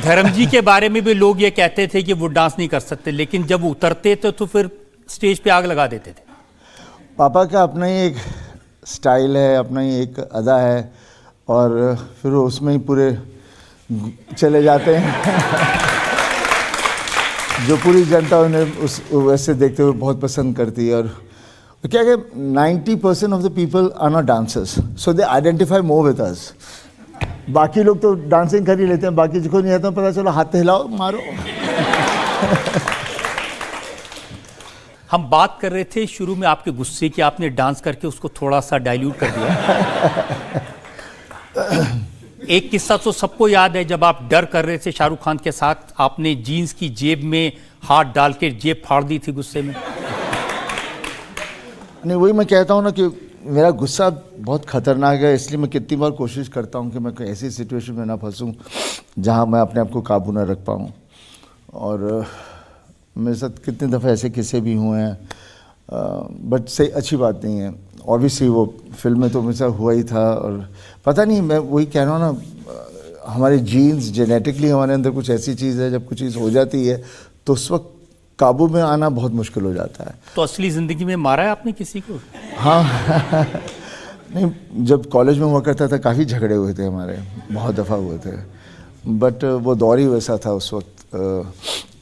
धर्म जी के बारे में भी लोग ये कहते थे कि वो डांस नहीं कर सकते, लेकिन जब वो उतरते थे तो फिर स्टेज पे आग लगा देते थे। पापा का अपना ही एक स्टाइल है, अपना ही एक अदा है, और फिर उसमें ही पूरे चले जाते हैं। जो पूरी जनता उन्हें उस वैसे देखते हुए बहुत पसंद करती है। और क्या है, 90% of the people are not dancers, so they identify more with us. बाकी लोग तो डांसिंग कर ही लेते हैं, बाकी जिसको नहीं आता पता चलो हाथ हिलाओ मारो। हम बात कर रहे थे शुरू में आपके गुस्से की, आपने डांस करके उसको थोड़ा सा डाइल्यूट कर दिया। एक किस्सा तो सबको याद है, जब आप डर कर रहे थे शाहरुख खान के साथ, आपने जीन्स की जेब में हाथ डाल के जेब फाड़ दी थी गुस्से में। नहीं, वही मैं कहता हूँ ना कि मेरा गुस्सा बहुत खतरनाक है, इसलिए मैं कितनी बार कोशिश करता हूँ कि मैं कोई ऐसी सिचुएशन में ना फंसूँ जहाँ मैं अपने आप को काबू ना रख पाऊँ। और मेरे साथ कितने दफ़े ऐसे किस्से भी हुए हैं, बट सही अच्छी बात नहीं है। ऑब्वियसली वो फिल्म में तो मेरे साथ हुआ ही था, और पता नहीं, मैं वही कह रहा हूँ ना, हमारे जीन्स जेनेटिकली हमारे अंदर कुछ ऐसी चीज़ है, जब कुछ चीज़ हो जाती है तो उस वक्त काबू में आना बहुत मुश्किल हो जाता है। तो असली ज़िंदगी में मारा है आपने किसी को? हाँ। नहीं, जब कॉलेज में हुआ करता था काफ़ी झगड़े हुए थे हमारे, बहुत दफ़ा हुए थे, बट वो दौर ही वैसा था उस वक्त।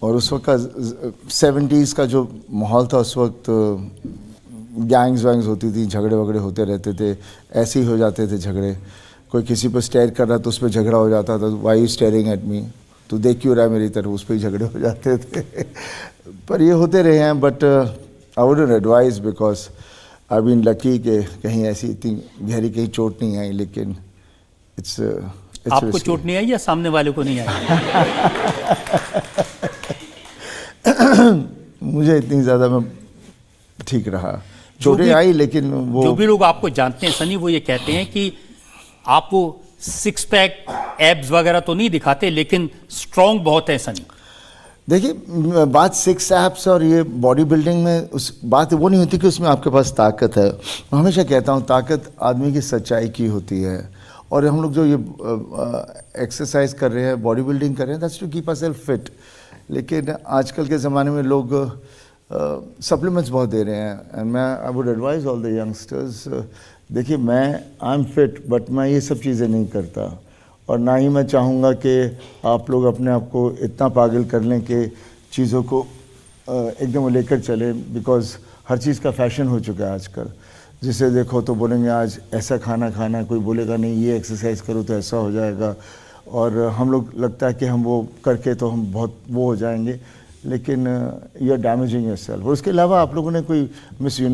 और उस वक्त का 70s का जो माहौल था, उस वक्त गैंग्स वैंग्स होती थी, झगड़े वगड़े होते रहते थे, ऐसे ही हो जाते थे झगड़े। कोई किसी पर स्टेयर कर रहा तो उस पर झगड़ा हो जाता था, why you staring at me, तो देख क्यों रहा है मेरी तरफ, उस पर ही झगड़े हो जाते थे। पर ये होते रहे हैं, but I wouldn't advise, because I been lucky कि कहीं ऐसी इतनी गहरी कहीं चोट नहीं आई, लेकिन इट्स आपको चोट नहीं आई या सामने वाले को नहीं आई? मुझे इतनी ज़्यादा मैं ठीक रहा, चोटें आई, लेकिन वो जो भी लोग आपको जानते हैं सनी, वो ये कहते हैं कि आप वो 6 पैक एब्स वगैरह तो नहीं दिखाते, लेकिन स्ट्रॉन्ग बहुत है सनी। देखिए, बात 6 एब्स और ये बॉडी बिल्डिंग में उस बात वो नहीं होती कि उसमें आपके पास ताकत है। मैं हमेशा कहता हूँ ताकत आदमी की सच्चाई की होती है, और हम लोग जो ये एक्सरसाइज कर रहे हैं, बॉडी बिल्डिंग कर रहे हैं, that's to keep ourselves fit. लेकिन आजकल के ज़माने में लोग सप्लीमेंट्स बहुत दे रहे हैं, एंड मैं I would advise all the youngsters, देखिए मैं आई एम फिट, बट मैं ये सब चीज़ें नहीं करता, और ना ही मैं चाहूँगा कि आप लोग अपने आप को इतना पागल कर लें कि चीज़ों को एकदम लेकर चलें, बिकॉज हर चीज़ का फैशन हो चुका है आजकल। जिसे देखो तो बोलेंगे आज ऐसा खाना खाना, कोई बोलेगा नहीं ये एक्सरसाइज करो तो ऐसा हो जाएगा, और हम लोग लगता है कि हम वो करके तो हम बहुत वो हो जाएंगे, लेकिन यू आर डैमेजिंग योरसेल्फ। और उसके अलावा आप लोगों ने कोई मिस्टर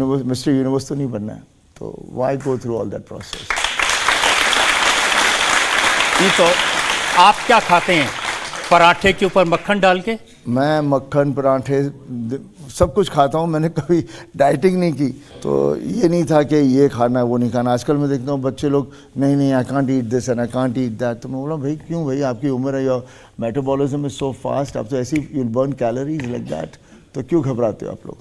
यूनिवर्स तो नहीं बनना है, तो why go through all that process. नहीं तो आप क्या खाते हैं, पराठे के ऊपर मक्खन डाल के? मैं मक्खन, पराठे, सब कुछ खाता हूँ, मैंने कभी डाइटिंग नहीं की, तो ये नहीं था कि ये खाना है वो नहीं खाना। आजकल मैं देखता हूँ बच्चे लोग नहीं I can't eat this and I can't eat that, तो मैं बोला भाई क्यों भाई, आपकी उम्र है, your metabolism is so fast, आप तो ऐसे ही you burn calories like that, तो क्यों घबराते हो आप लोग?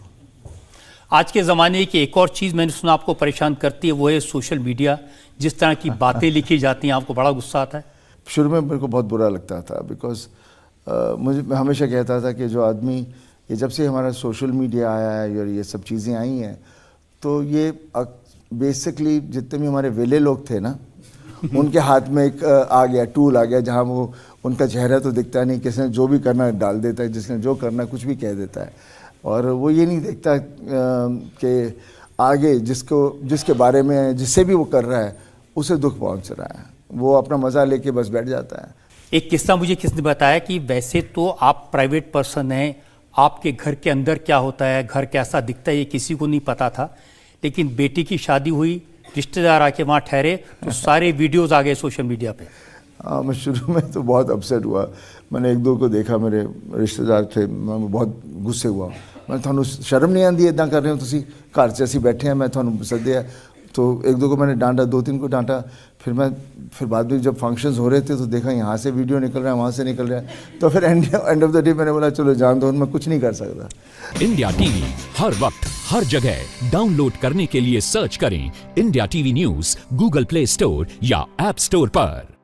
आज के ज़माने की एक और चीज़ मैंने सुना आपको परेशान करती है, वो है सोशल मीडिया। जिस तरह की बातें लिखी जाती हैं, आपको बड़ा गुस्सा आता है? शुरू में मेरे को बहुत बुरा लगता था, बिकॉज मैं हमेशा कहता था कि जो आदमी, ये जब से हमारा सोशल मीडिया आया है और ये सब चीज़ें आई हैं, तो ये बेसिकली जितने भी हमारे वेले लोग थे ना, उनके हाथ में एक आ गया, टूल आ गया, जहाँ वो उनका चेहरा तो दिखता नहीं, किसने जो भी करना डाल देता है, जिसने जो करना कुछ भी कह देता है, और वो ये नहीं देखता कि आगे जिसके बारे में जिससे भी वो कर रहा है उसे दुख पहुँच रहा है, वो अपना मज़ा लेके बस बैठ जाता है। एक किस्सा मुझे किसने बताया कि वैसे तो आप प्राइवेट पर्सन हैं, आपके घर के अंदर क्या होता है, घर कैसा दिखता है, ये किसी को नहीं पता था, लेकिन बेटी की शादी हुई, रिश्तेदार आके वहाँ ठहरे, तो सारे वीडियोस आ गए सोशल मीडिया पे। हाँ, मैं शुरू में तो बहुत अपसेट हुआ, मैंने एक दो को देखा, मेरे रिश्तेदार थे, मैं बहुत गुस्से हुआ, मैं थानू शर्म नहीं आती इदा कर रहे हो तुसी, घर च असीं बैठे हैं, मैं थानू सद्दिया, तो एक दो को मैंने डांटा, 2-3 को डांटा, फिर बाद में जब फंक्शंस हो रहे थे तो देखा यहाँ से वीडियो निकल रहा है, वहाँ से निकल रहा है, तो फिर एंड ऑफ द डे मैंने बोला चलो जान दो, मैं कुछ नहीं कर सकता। इंडिया टीवी हर वक्त हर जगह डाउनलोड करने के लिए सर्च करें India TV news Google play store या ऐप स्टोर पर।